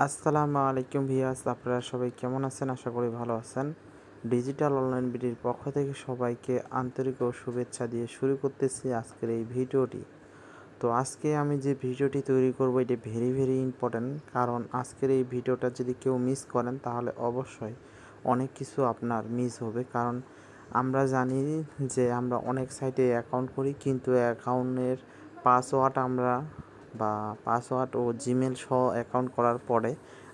আসসালামু আলাইকুম ভিউয়ার্স, আপনারা সবাই কেমন আছেন? আশা করি ভালো আছেন। ডিজিটাল অনলাইন বিডির পক্ষ থেকে সবাইকে আন্তরিক ও শুভেচ্ছা দিয়ে শুরু করতেছি আজকের এই ভিডিওটি। তো আজকে আমি যে ভিডিওটি তৈরি করব এটি ভেরি ইম্পর্ট্যান্ট, কারণ আজকের এই ভিডিওটা যদি কেউ মিস করেন তাহলে অবশ্যই অনেক কিছু আপনার মিস হবে। কারণ আমরা জানি যে আমরা অনেক সাইটে অ্যাকাউন্ট করি, কিন্তু অ্যাকাউন্টের পাসওয়ার্ড পাসওয়ার্ড ও জিমেল সহ অ্যাকাউন্ট করার পরে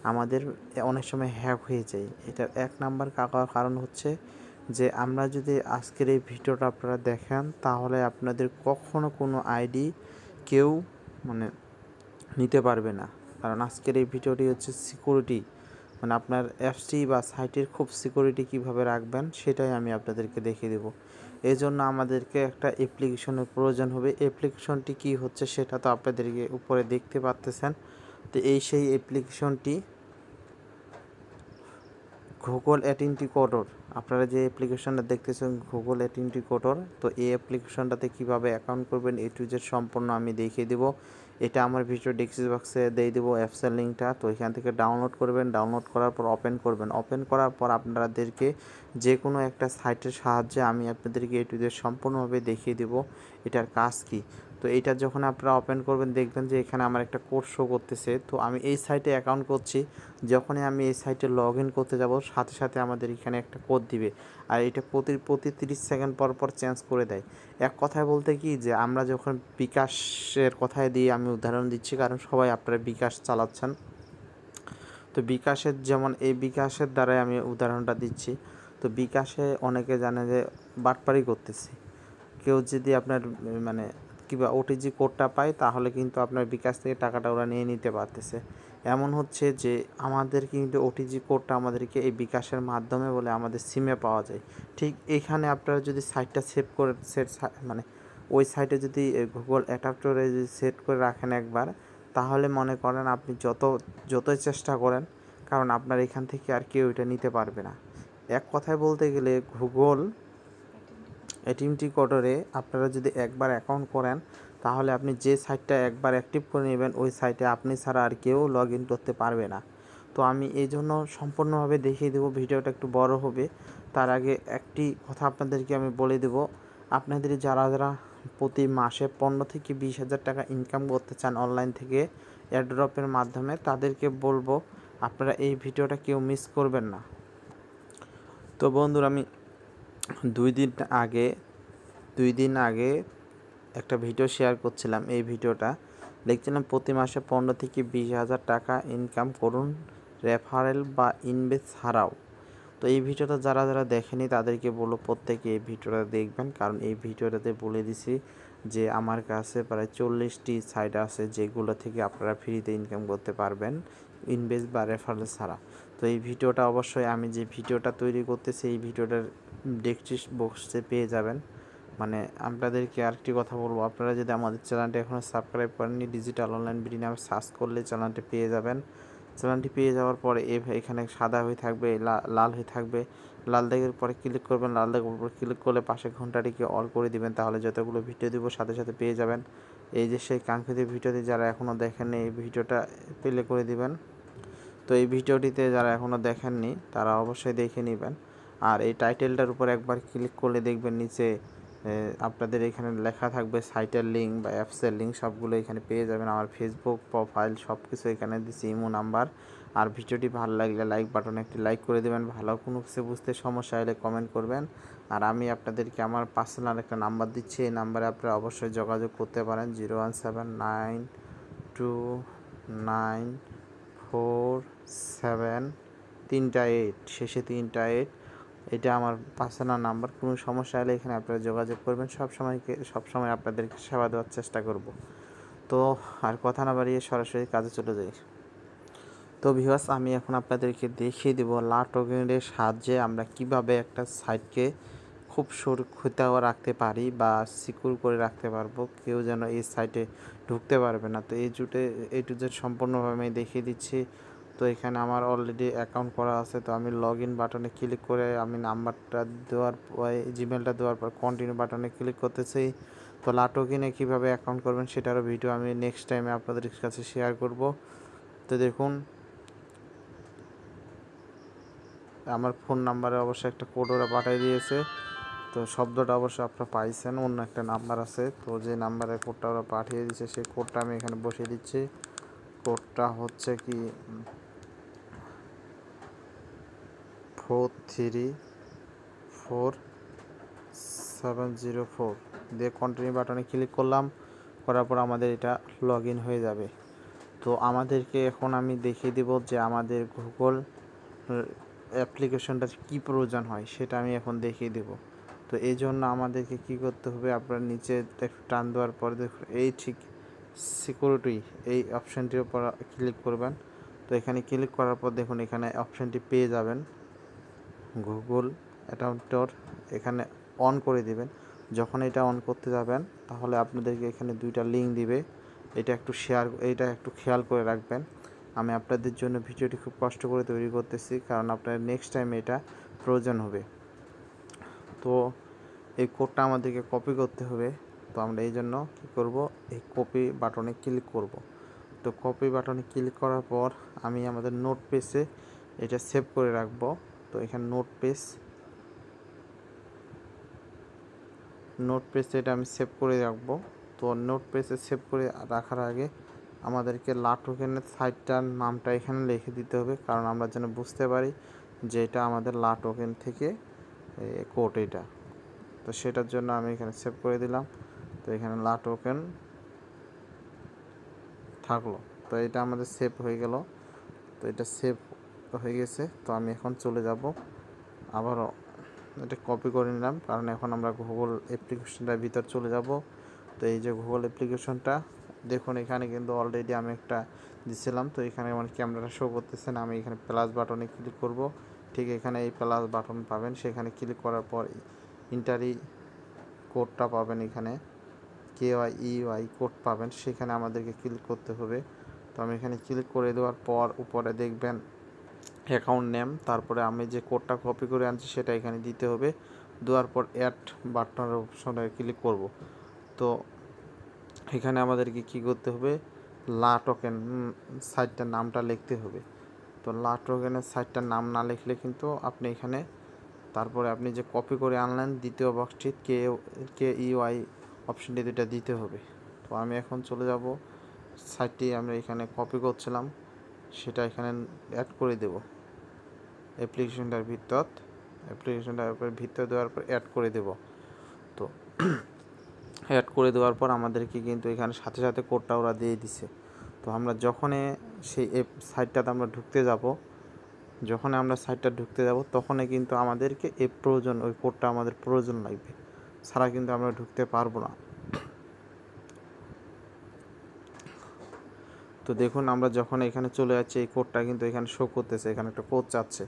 আমাদের অনেক সময় হ্যাক হয়ে যায়। এটার এক নাম্বার কারণ হচ্ছে যে আমরা যদি আজকের এই ভিডিওটা আপনারা দেখেন তাহলে আপনাদের কখনো কোনো আইডি কেউ মানে নিতে পারবে না। কারণ আজকের এই ভিডিওটি হচ্ছে সিকিউরিটি, আপনার অ্যাপসটি বা সাইটের খুব সিকিউরিটি কীভাবে রাখবেন সেটাই আমি আপনাদেরকে দেখিয়ে দেবো। এই জন্য আমাদেরকে একটা অ্যাপ্লিকেশনের প্রয়োজন হবে। অ্যাপ্লিকেশনটি কী হচ্ছে সেটা তো আপনাদেরকে উপরে দেখতে পাচ্তেছেন। তো সেই অ্যাপ্লিকেশনটি গুগল অথেন্টিকেটর। আপনারা যে অ্যাপ্লিকেশনটা দেখতেছেন গুগল অথেন্টিকেটর, তো এই অ্যাপ্লিকেশনটাতে কীভাবে অ্যাকাউন্ট করবেন A to Z সম্পূর্ণ আমি দেখিয়ে দেবো। এটা আমার ভিডিও ডেসক্রিপশন বক্সে দিয়ে দেবো অ্যাপসের লিঙ্কটা। তো এখান থেকে ডাউনলোড করবেন, ডাউনলোড করার পর ওপেন করবেন। ওপেন করার পর আপনাদেরকে যে কোনো একটা সাইটের সাহায্যে আমি আপনাদেরকে A to Z সম্পূর্ণভাবে দেখিয়ে দেবো এটার কাজ কী। তো এইটা যখন আপনারা ওপেন করবেন দেখবেন যে এখানে আমার একটা কোড শো করতেছে। তো আমি এই সাইটে অ্যাকাউন্ট করছি, যখনই আমি এই সাইটে লগ ইন করতে যাব সাথে সাথে আমাদের এখানে একটা কোড দিবে, আর এটা প্রতি 30 সেকেন্ড পর চেঞ্জ করে দেয়। এক কথায় বলতে কি যে আমরা যখন বিকাশের কথায় দিয়ে আমি উদাহরণ দিচ্ছি, কারণ সবাই আপনারা বিকাশ চালাচ্ছেন। তো বিকাশের যেমন এই বিকাশের দ্বারাই আমি উদাহরণটা দিচ্ছি। তো বিকাশে অনেকে জানে যে বাটপারি করতেছে। কেউ যদি আপনার কিংবা ওটিজি কোডটা পায় তাহলে কিন্তু আপনার বিকাশ থেকে টাকাটা ওরা নিয়ে নিতে পারতেছে। এমন হচ্ছে যে আমাদের কিন্তু ওটিজি কোডটা আমাদেরকে এই বিকাশের মাধ্যমে বলে আমাদের সিমে পাওয়া যায়। ঠিক এখানে আপনারা যদি সাইটটা সেভ করে ওই সাইটে যদি গুগল অ্যাডাপ্টারে যদি সেট করে রাখেন একবার, তাহলে মনে করেন আপনি যতই চেষ্টা করেন, কারণ আপনার এখান থেকে আর কেউ এটা নিতে পারবে না। এক কথায় বলতে গেলে গুগল অথেন্টিকেটরে আপনারা যদি একবার অ্যাকাউন্ট করেন তাহলে আপনি যে সাইটটা একবার অ্যাক্টিভ করে নেবেন ওই সাইটে আপনি ছাড়া আর কেউ লগ ইন করতে পারবে না। তো আমি এই জন্য সম্পূর্ণভাবে দেখিয়ে দেবো, ভিডিওটা একটু বড় হবে। তার আগে একটি কথা আপনাদেরকে আমি বলে দেব, আপনাদের যারা প্রতি মাসে 15 থেকে 20 হাজার টাকা ইনকাম করতে চান অনলাইন থেকে এয়ারড্রপের মাধ্যমে, তাদেরকে বলবো আপনারা এই ভিডিওটা কেউ মিস করবেন না। তো বন্ধুরা, আমি দুই দিন আগে একটা ভিডিও শেয়ার করছিলাম। এই ভিডিওটা দেখছিলাম প্রতি মাসে 15 থেকে 20 হাজার টাকা ইনকাম করুন রেফারেল বা ইনভেস্ট ছাড়াও। তো এই ভিডিওটা যারা দেখেনি তাদেরকে বলবো প্রত্যেকে এই ভিডিওটা দেখবেন, কারণ এই ভিডিওটাতে বলে দিছি যে আমার কাছে প্রায় 40টি সাইট আছে যেগুলো থেকে আপনারা ফ্রিতে ইনকাম করতে পারবেন ইনভেস্ট বা রেফারেল ছাড়া। তো এই ভিডিওটা অবশ্যই আমি যে ভিডিওটা তৈরি করতেছি এই ভিডিওটার ডেসক্রিপশন বক্সে পেয়ে যাবেন। আপনাদেরকে আরেকটি কথা বলবো, আপনারা যদি আমাদের চ্যানেলটি এখনও সাবস্ক্রাইব করেননি, ডিজিটাল অনলাইন বিডি নামে সার্চ করলে চ্যানেলটি পেয়ে যাবেন। চ্যানেলটি পেয়ে যাওয়ার পরে এখানে সাদা হয়ে থাকবে, লাল হয়ে থাকবে। লাল দাগের পরে ক্লিক করবেন, লাল দাগের উপর ক্লিক করলে পাশে ঘন্টাটিকে অল করে দিবেন, তাহলে যতগুলো ভিডিও দিব সাথে সাথে পেয়ে যাবেন। এই যে সেই কাঙ্ক্ষিত ভিডিওটি যারা এখনও দেখেননি এই ভিডিওটা প্লে করে দিবেন। তো এই ভিডিওটিতে যারা এখনও দেখেননি তারা অবশ্যই দেখে নেবেন। আর এই টাইটেলটার উপর একবার ক্লিক করলে দেখবেন নিচে আপনাদের এখানে লেখা থাকবে সাইটের লিঙ্ক বা অ্যাপসের লিঙ্ক, সবগুলো এখানে পেয়ে যাবেন। আমার ফেসবুক প্রোফাইল সব কিছু এখানে দিচ্ছি, ইমো নাম্বার। আর ভিডিওটি ভালো লাগলে লাইক বাটনে একটি লাইক করে দেবেন। ভালো কোনো কিছু বুঝতে সমস্যা হলে কমেন্ট করবেন। আর আমি আপনাদেরকে আমার পার্সোনাল একটা নাম্বার দিচ্ছি, এই নাম্বারে আপনারা অবশ্যই যোগাযোগ করতে পারেন 01792494738, শেষে 3টা 8। এটা আমার পার্সোনাল নাম্বার। কোনো সমস্যা হলে এখানে আপনারা যোগাযোগ করবেন। সবসময় আপনাদেরকে সেবা দেওয়ার চেষ্টা করব। তো আর কথা না বাড়িয়ে সরাসরি কাজে চলে যাই। তো ভিউয়ার্স, আমি এখন আপনাদেরকে দেখিয়ে দেবো টোকেনের সাহায্যে আমরা কিভাবে একটা সাইটকে খুব সুরক্ষিত রাখতে পারি বা সিকিউর করে রাখতে পারবো, কেউ যেন এই সাইটে ঢুকতে পারবে না। তো A to Z সম্পূর্ণভাবে আমি দেখিয়ে দিচ্ছি। তো এখানে আমার অলরেডি অ্যাকাউন্ট করা আছে, তো আমি লগ ইন বাটনে ক্লিক করে আমি নাম্বারটা দেওয়ার জিমেলটা দেওয়ার পর কন্টিনিউ বাটনে ক্লিক করতেছি। তো টোকেনে কীভাবে অ্যাকাউন্ট করবেন সেটারও ভিডিও আমি নেক্সট টাইমে আপনাদের কাছে শেয়ার করব। তো দেখুন, আমার ফোন নাম্বারে অবশ্যই একটা কোড ওরা পাঠিয়ে দিয়েছে। তো শব্দটা অবশ্য আপনারা পাইছেন, অন্য একটা নাম্বার আছে, তো যে নাম্বারে কোডটা ওরা পাঠিয়ে দিয়েছে সেই কোডটা আমি এখানে বসিয়ে দিচ্ছি। কোডটা হচ্ছে কি 434704 দিয়ে কন্টিনিউ বাটনে ক্লিক করলাম। করার পর আমাদের এটা লগ ইন হয়ে যাবে। তো আমাদেরকে এখন আমি দেখিয়ে দেব যে আমাদের গুগল অ্যাপ্লিকেশনটার কী প্রয়োজন হয় সেটা আমি এখন দেখিয়ে দেব। তো এই জন্য আমাদেরকে কী করতে হবে, আপনার নিচে একটু টান দেওয়ার পরে দেখুন এই ঠিক সিকিউরিটি এই অপশানটির উপর ক্লিক করবেন। তো এখানে ক্লিক করার পর দেখুন এখানে অপশানটি পেয়ে যাবেন গুগল অ্যাকাউন্টর, এখানে অন করে দিবেন। যখন এটা অন করতে যাবেন তাহলে আপনাদেরকে এখানে দুইটা লিঙ্ক দিবে, এটা একটু খেয়াল করে রাখবেন। আমি আপনাদের জন্য ভিডিওটি খুব কষ্ট করে তৈরি করতেছি, কারণ আপনার নেক্সট টাইম এটা প্রয়োজন হবে। তো এই কোডটা আমাদেরকে কপি করতে হবে। তো আমরা এই জন্য কী করব, এই কপি বাটনে ক্লিক করব। তো কপি বাটনে ক্লিক করার পর আমি আমাদের নোট পেজে এটা সেভ করে রাখব। তো এখানে নোট পেজে এটা আমি সেভ করে রাখবো। তো নোট পেজে সেভ করে রাখার আগে আমাদেরকে টোকেনের সাইটটার নামটা এখানে লিখে দিতে হবে, কারণ আমরা যেন বুঝতে পারি যে এটা আমাদের টোকেন থেকে কোড এটা। তো সেটার জন্য আমি এখানে সেভ করে দিলাম। তো এখানে টোকেন থাকলো। তো এটা আমাদের সেভ হয়ে গেল। তো এটা সেভ হয়ে গেছে। তো আমি এখন চলে যাব, আবারও এটা কপি করে নিলাম, কারণ এখন আমরা গুগল অ্যাপ্লিকেশনটার ভিতর চলে যাব। তো এই যে গুগল অ্যাপ্লিকেশনটা দেখুন, এখানে কিন্তু অলরেডি আমি একটা দিছিলাম। তো এখানে আমার ক্যামেরাটা শো করতেছে না, আমি এখানে প্লাস বাটনে ক্লিক করব। ঠিক এখানে এই প্লাস বাটন পাবেন, সেখানে ক্লিক করার পর ইন্টারি কোডটা পাবেন, এখানে KYEY কোড পাবেন, সেখানে আমাদেরকে ক্লিক করতে হবে। তো আমি এখানে ক্লিক করে দেওয়ার পর উপরে দেখবেন অ্যাকাউন্ট নেম, তারপরে আমি যে কোডটা কপি করে আনছি সেটা এখানে দিতে হবে। দেওয়ার পর অ্যাড বাটনের অপশনে ক্লিক করব। তো এখানে আমাদেরকে কী করতে হবে, টোকেন সাইটটার নামটা লিখতে হবে। তো টোকেনের সাইটটার নাম না লিখলে কিন্তু আপনি এখানে তারপরে আপনি যে কপি করে আনলেন দ্বিতীয় বক্সটি KEY অপশনটি দুটা দিতে হবে। তো আমি এখন চলে যাব, সাইটটি আমরা এখানে কপি করছিলাম সেটা এখানে অ্যাড করে দেব অ্যাপ্লিকেশনটার ভিতর দেওয়ার পর অ্যাড করে দেব। তো অ্যাড করে দেওয়ার পর আমাদেরকে কিন্তু এখানে সাথে সাথে কোডটা ওরা দিয়ে দিছে। তো আমরা যখনই সেই সাইটটাতে আমরা ঢুকতে যাব তখনই কিন্তু আমাদেরকে ওই কোডটা আমাদের প্রয়োজন লাগবে, ছাড়া কিন্তু আমরা ঢুকতে পারবো না। তো দেখুন আমরা যখন এখানে চলে যাচ্ছি এই কোডটা কিন্তু এখানে শো করতেছে, এখানে একটা কোড চাচ্ছে।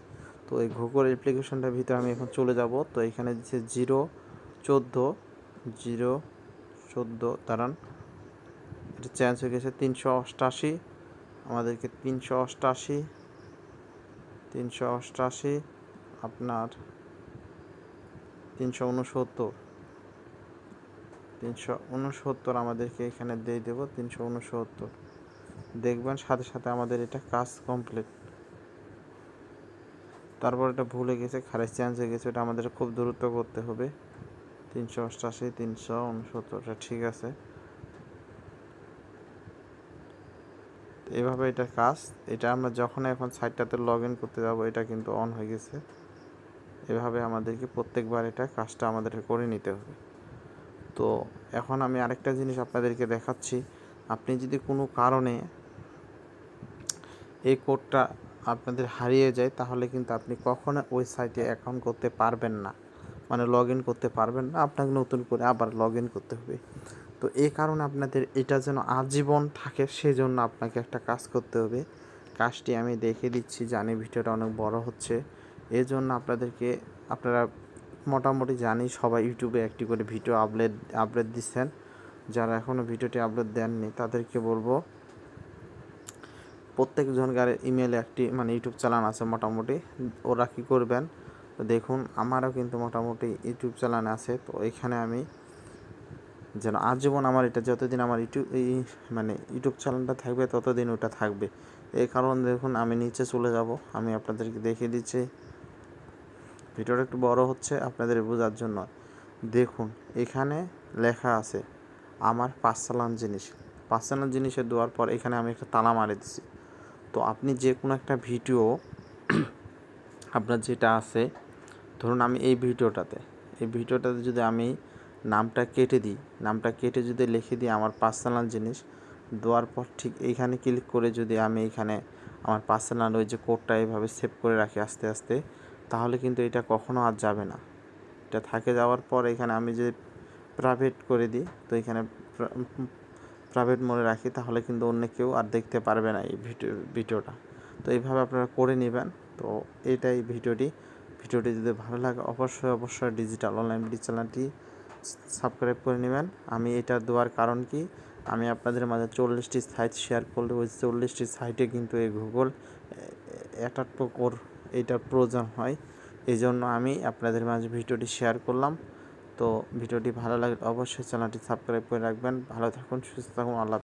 তো এই গুগল অ্যাপ্লিকেশনটার ভিতরে আমি এখন চলে যাব। তো এখানে দিচ্ছে 014 দাঁড়ান, এটা চেঞ্জ হয়ে গেছে 388, আমাদেরকে 388 আপনার 369 আমাদেরকে এখানে দিয়ে দেবো 369। দেখবেন সাথে সাথে আমাদের এটা কাজ কমপ্লিট। তারপর এটা ভুলে গেছে, খারিজ চেঞ্জ হয়ে গেছে, এটা আমাদের খুব দ্রুত করতে হবে। 369 ঠিক আছে। এভাবে এটা কাজ, এটা আমরা যখন এখন সাইটটাতে লগ ইন করতে যাব এটা কিন্তু অন হয়ে গেছে। এভাবে আমাদেরকে প্রত্যেকবার এটা কাজটা আমাদেরকে করে নিতে হবে। তো এখন আমি আরেকটা জিনিস আপনাদেরকে দেখাচ্ছি, আপনি যদি কোনো কারণে এই কোডটা আপনাদের হারিয়ে যায় তাহলে কিন্তু আপনি কখনো ওই সাইটে অ্যাকাউন্ট করতে পারবেন না, মানে লগ ইন করতে পারবেন না, আপনাকে নতুন করে আবার লগ ইন করতে হবে। তো এই কারণে আপনাদের এটা যেন আজীবন থাকে সেজন্য আপনাকে একটা কাজ করতে হবে। কাজটি আমি দেখিয়ে দিচ্ছি, জানি ভিডিওটা অনেক বড় হচ্ছে, এই জন্য আপনারা মোটামুটি জানি সবাই ইউটিউবে একটি করে ভিডিও আপলোড দিচ্ছেন। যারা এখনও ভিডিওটি আপলোড দেননি তাদেরকে বলবো, প্রত্যেকজনকার ইমেলে একটি ইউটিউব চ্যানেল আছে মোটামুটি, ওরা কী করবেন, তো দেখুন আমারও কিন্তু মোটামুটি ইউটিউব চ্যানেল আছে। তো এখানে আমি যেন আজীবন আমার এটা যতদিন আমার ইউটিউব চ্যানেলটা থাকবে ততদিন ওটা থাকবে। এই কারণ দেখুন আমি নিচে চলে যাব, আমি আপনাদেরকে দেখিয়ে দিচ্ছি। ভিডিওটা একটু বড় হচ্ছে আপনাদের বোঝার জন্য। দেখুন এখানে লেখা আছে আমার পার্সোনাল জিনিস। পার্সোনাল জিনিসে দেওয়ার পর এখানে আমি একটা তালা মারে দিছি। তো আপনি যে কোনো একটা ভিডিও আপনার যেটা আছে, ধরুন আমি এই ভিডিওটাতে যদি আমি নামটা কেটে দিই, নামটা কেটে যদি লিখে দিই আমার পার্সোনাল জিনিস, দেওয়ার পর ঠিক এইখানে ক্লিক করে যদি আমি এইখানে আমার পার্সোনাল ওই যে কোডটা এইভাবে সেভ করে রাখি আস্তে আস্তে, তাহলে কিন্তু এটা কখনো আর যাবে না। এটা থাকে যাওয়ার পর এখানে আমি যে প্রাইভেট করে দিই, তো এখানে প্রাইভেট মোডে রাখি, তাহলে কিন্তু অন্য কেউ আর দেখতে পারবে না এই ভিডিওটা। তো এইভাবে আপনারা করে নেবেন। তো এটাই ভিডিওটি যদি ভালো লাগে অবশ্যই ডিজিটাল অনলাইন বিডি চ্যানেলটি সাবস্ক্রাইব করে নেবেন। আমি এটা দেওয়ার কারণ কি, আমি আপনাদের মাঝে 40টি সাইট শেয়ার করলে ওই 40টি সাইটে কিন্তু এই গুগল অ্যাটাক ওর এইটার প্রয়োজন হয়। এই জন্য আমি আপনাদের মাঝে ভিডিওটি শেয়ার করলাম। তো ভিডিওটি ভালো লাগলে অবশ্যই চ্যানেলটি সাবস্ক্রাইব করে রাখবেন। ভালো থাকুন, সুস্থ থাকুন। আল্লাহ।